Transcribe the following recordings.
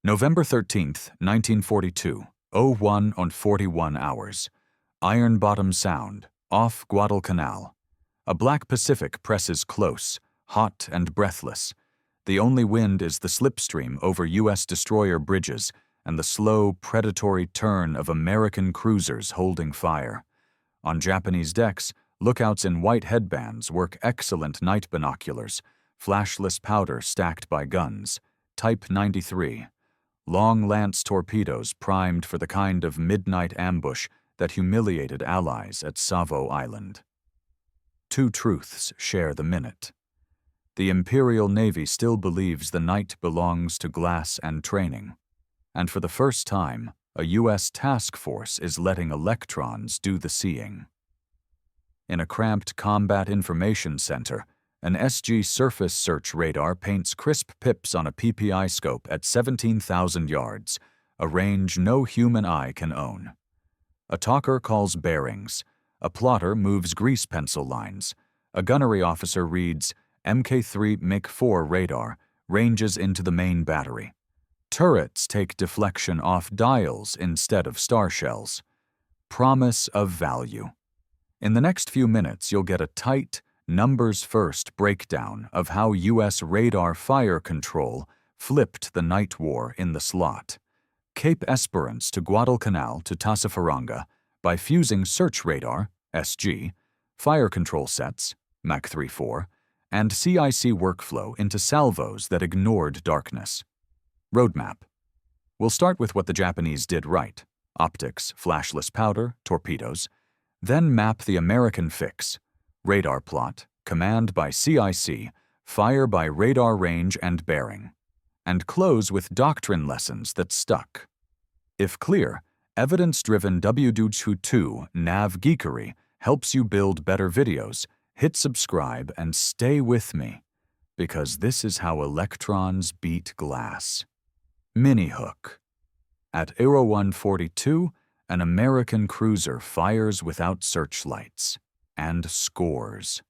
November 13th, 1942, 01 and 41 hours. Iron Bottom Sound, off Guadalcanal. A black Pacific presses close, hot and breathless. The only wind is the slipstream over U.S. destroyer bridges and the slow, predatory turn of American cruisers holding fire. On Japanese decks, lookouts in white headbands work excellent night binoculars, flashless powder stacked by guns, Type 93. Long lance torpedoes primed for the kind of midnight ambush that humiliated allies at Savo Island. Two truths share the minute. The Imperial Navy still believes the night belongs to glass and training, and for the first time, a U.S. task force is letting electrons do the seeing. In a cramped combat information center, an SG surface search radar paints crisp pips on a PPI scope at 17,000 yards, a range no human eye can own. A talker calls bearings, a plotter moves grease pencil lines, a gunnery officer reads Mk3 MiG-4 radar, ranges into the main battery. Turrets take deflection off dials instead of star shells. Promise of value. In the next few minutes, you'll get a tight, numbers-first breakdown of how U.S. radar fire control flipped the night war in the slot. Cape Esperance to Guadalcanal to Tassafaronga by fusing search radar, SG, fire control sets, Mach 3-4, and CIC workflow into salvos that ignored darkness. Roadmap. We'll start with what the Japanese did right: optics, flashless powder, torpedoes. Then map the American fix: radar plot, command by CIC, fire by radar range and bearing. And close with doctrine lessons that stuck. If clear, evidence-driven W2 nav geekery helps you build better videos. Hit subscribe and stay with me, because this is how electrons beat glass. Mini hook. At 0142, an American cruiser fires without searchlights and scores.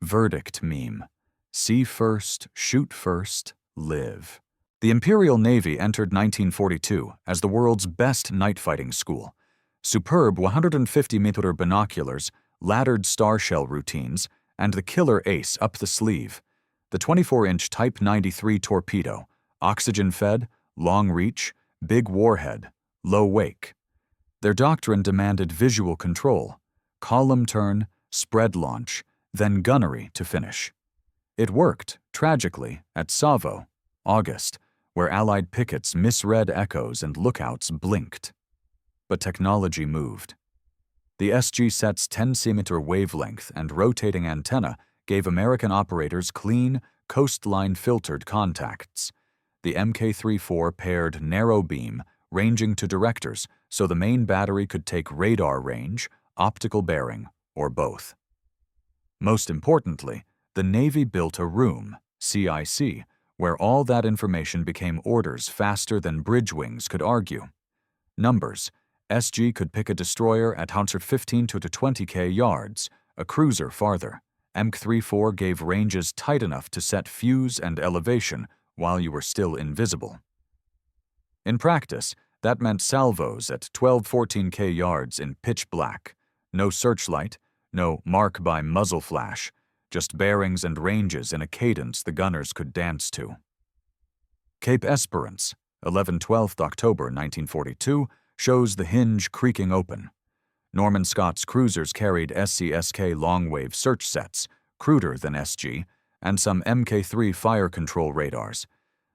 Verdict meme: see first, shoot first, live. The Imperial Navy entered 1942 as the world's best night fighting school. Superb 150-meter binoculars, laddered star shell routines, and the killer ace up the sleeve: the 24-inch Type 93 torpedo, oxygen-fed, long reach, big warhead, low wake. Their doctrine demanded visual control: column turn, spread launch, then gunnery to finish. It worked, tragically, at Savo, August, where Allied pickets misread echoes and lookouts blinked. But technology moved. The SG set's 10-centimeter wavelength and rotating antenna gave American operators clean, coastline-filtered contacts. The Mk3-4 paired narrow beam, ranging to directors, so the main battery could take radar range, optical bearing, or both. Most importantly, the Navy built a room, CIC, where all that information became orders faster than bridge wings could argue. Numbers: SG could pick a destroyer at 115 to 20k yards, a cruiser farther. Mk3-4 gave ranges tight enough to set fuse and elevation while you were still invisible. In practice, that meant salvos at 12-14k yards in pitch black. No searchlight, no mark by muzzle flash, just bearings and ranges in a cadence the gunners could dance to. Cape Esperance, 11-12 October 1942, shows the hinge creaking open. Norman Scott's cruisers carried SCSK long-wave search sets, cruder than SG, and some Mk3 fire control radars.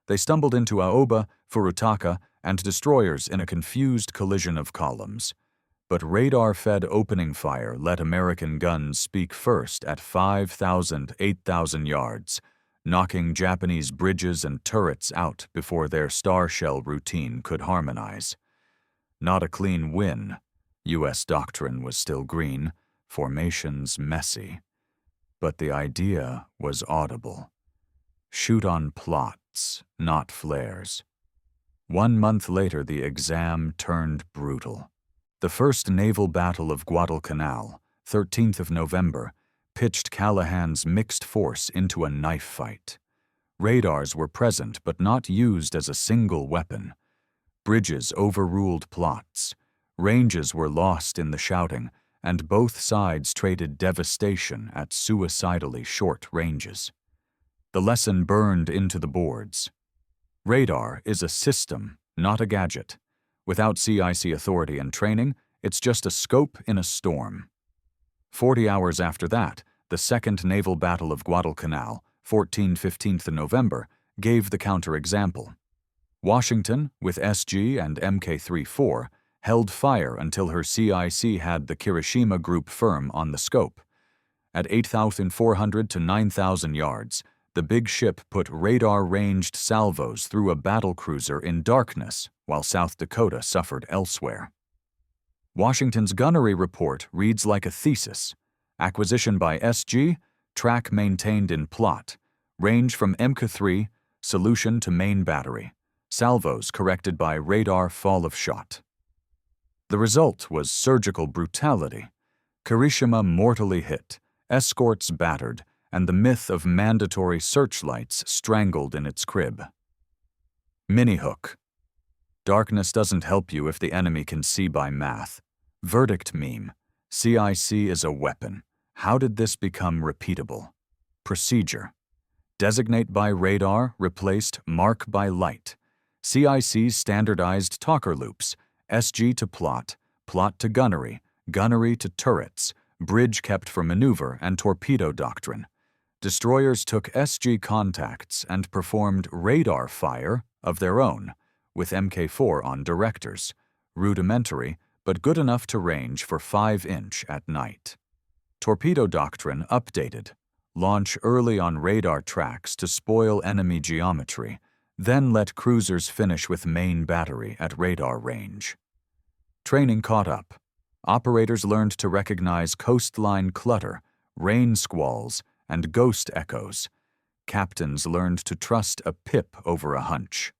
They stumbled into Aoba, Furutaka, and destroyers in a confused collision of columns. But radar-fed opening fire let American guns speak first at 5,000, 8,000 yards, knocking Japanese bridges and turrets out before their star shell routine could harmonize. Not a clean win. U.S. doctrine was still green, formations messy. But the idea was audible. Shoot on plots, not flares. 1 month later, the exam turned brutal. The First Naval Battle of Guadalcanal, 13th of November, pitched Callahan's mixed force into a knife fight. Radars were present but not used as a single weapon. Bridges overruled plots. Ranges were lost in the shouting, and both sides traded devastation at suicidally short ranges. The lesson burned into the boards. Radar is a system, not a gadget. Without CIC authority and training, it's just a scope in a storm. 40 hours after that, the Second Naval Battle of Guadalcanal, 14–15 November, gave the counterexample. Washington, with SG and Mk-34, held fire until her CIC had the Kirishima group firm on the scope. At 8,400 to 9,000 yards, the big ship put radar-ranged salvos through a battlecruiser in darkness, while South Dakota suffered elsewhere. Washington's gunnery report reads like a thesis. Acquisition by SG, track maintained in plot, range from Mk-3, solution to main battery, salvos corrected by radar fall of shot. The result was surgical brutality. Kirishima mortally hit, escorts battered, and the myth of mandatory searchlights strangled in its crib. Mini-hook. Darkness doesn't help you if the enemy can see by math. Verdict meme. CIC is a weapon. How did this become repeatable? Procedure. Designate by radar replaced mark by light. CIC's standardized talker loops. SG to plot, plot to gunnery, gunnery to turrets, bridge kept for maneuver and torpedo doctrine. Destroyers took SG contacts and performed radar fire of their own, with Mk-4 on directors, rudimentary but good enough to range for 5-inch at night. Torpedo doctrine updated. Launch early on radar tracks to spoil enemy geometry, then let cruisers finish with main battery at radar range. Training caught up. Operators learned to recognize coastline clutter, rain squalls, and ghost echoes. Captains learned to trust a pip over a hunch.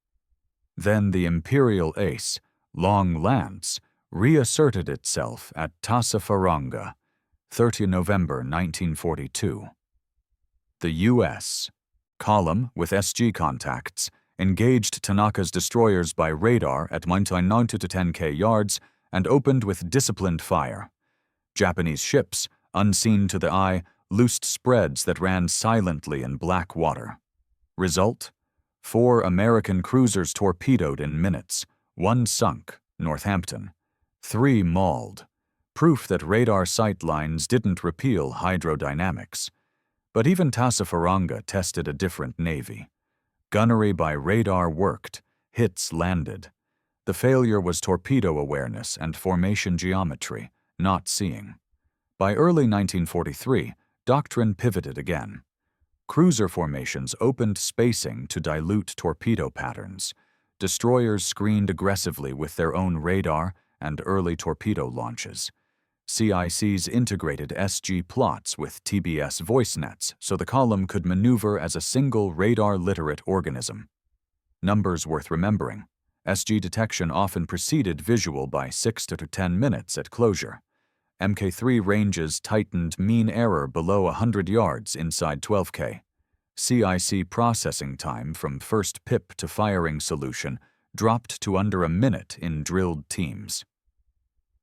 Then the Imperial ace, Long Lance, reasserted itself at Tassafaronga, 30 November 1942. The U.S. column with SG contacts engaged Tanaka's destroyers by radar at 90 to 10K yards and opened with disciplined fire. Japanese ships, unseen to the eye, loosed spreads that ran silently in black water. Result? 4 American cruisers torpedoed in minutes, 1 sunk, Northampton, 3 mauled. Proof that radar sight lines didn't repeal hydrodynamics. But even Tassafaronga tested a different navy. Gunnery by radar worked, hits landed. The failure was torpedo awareness and formation geometry, not seeing. By early 1943, doctrine pivoted again. Cruiser formations opened spacing to dilute torpedo patterns. Destroyers screened aggressively with their own radar and early torpedo launches. CICs integrated SG plots with TBS voice nets so the column could maneuver as a single radar-literate organism. Numbers worth remembering. SG detection often preceded visual by 6 to 10 minutes at closure. Mk-3 ranges tightened mean error below 100 yards inside 12K. CIC processing time from first pip to firing solution dropped to under a minute in drilled teams.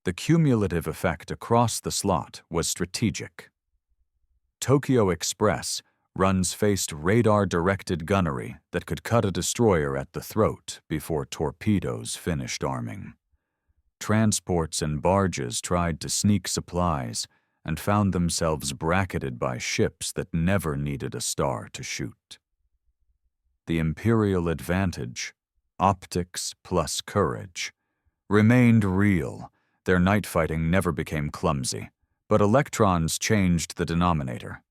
The cumulative effect across the slot was strategic. Tokyo Express runs faced radar-directed gunnery that could cut a destroyer at the throat before torpedoes finished arming. Transports and barges tried to sneak supplies and found themselves bracketed by ships that never needed a star to shoot. The Imperial advantage, optics plus courage, remained real. Their night fighting never became clumsy, but electrons changed the denominator.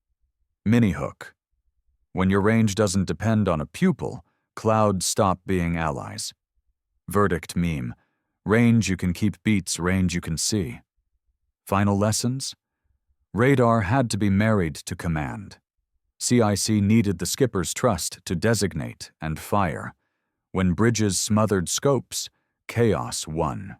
Mini-hook. When your range doesn't depend on a pupil, clouds stop being allies. Verdict meme. Range you can keep beats range you can see. Final lessons? Radar had to be married to command. CIC needed the skipper's trust to designate and fire. When bridges smothered scopes, chaos won.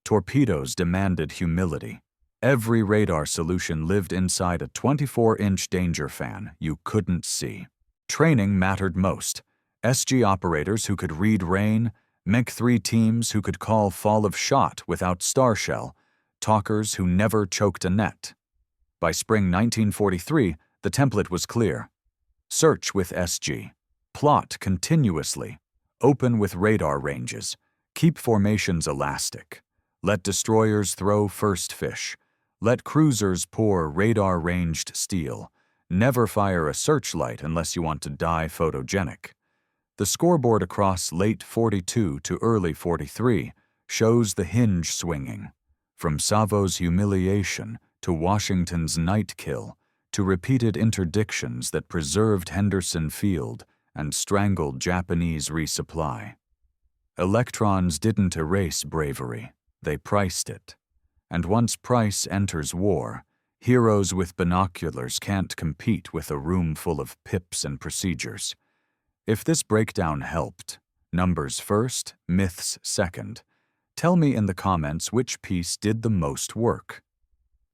Torpedoes demanded humility. Every radar solution lived inside a 24-inch danger fan you couldn't see. Training mattered most. SG operators who could read rain, Mech-3 teams who could call fall of shot without starshell, talkers who never choked a net. By spring 1943, the template was clear. Search with SG. Plot continuously. Open with radar ranges. Keep formations elastic. Let destroyers throw first fish. Let cruisers pour radar-ranged steel. Never fire a searchlight unless you want to die photogenic. The scoreboard across late 42 to early 43 shows the hinge swinging. From Savo's humiliation to Washington's night kill to repeated interdictions that preserved Henderson Field and strangled Japanese resupply. Electrons didn't erase bravery, they priced it. And once price enters war, heroes with binoculars can't compete with a room full of pips and procedures. If this breakdown helped, numbers first, myths second, tell me in the comments which piece did the most work.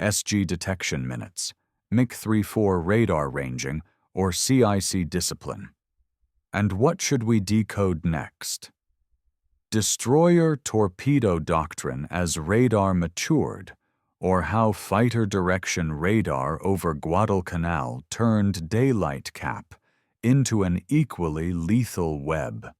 SG detection minutes, MiG-34 radar ranging, or CIC discipline. And what should we decode next? Destroyer torpedo doctrine as radar matured, or how fighter direction radar over Guadalcanal turned daylight cap into an equally lethal web.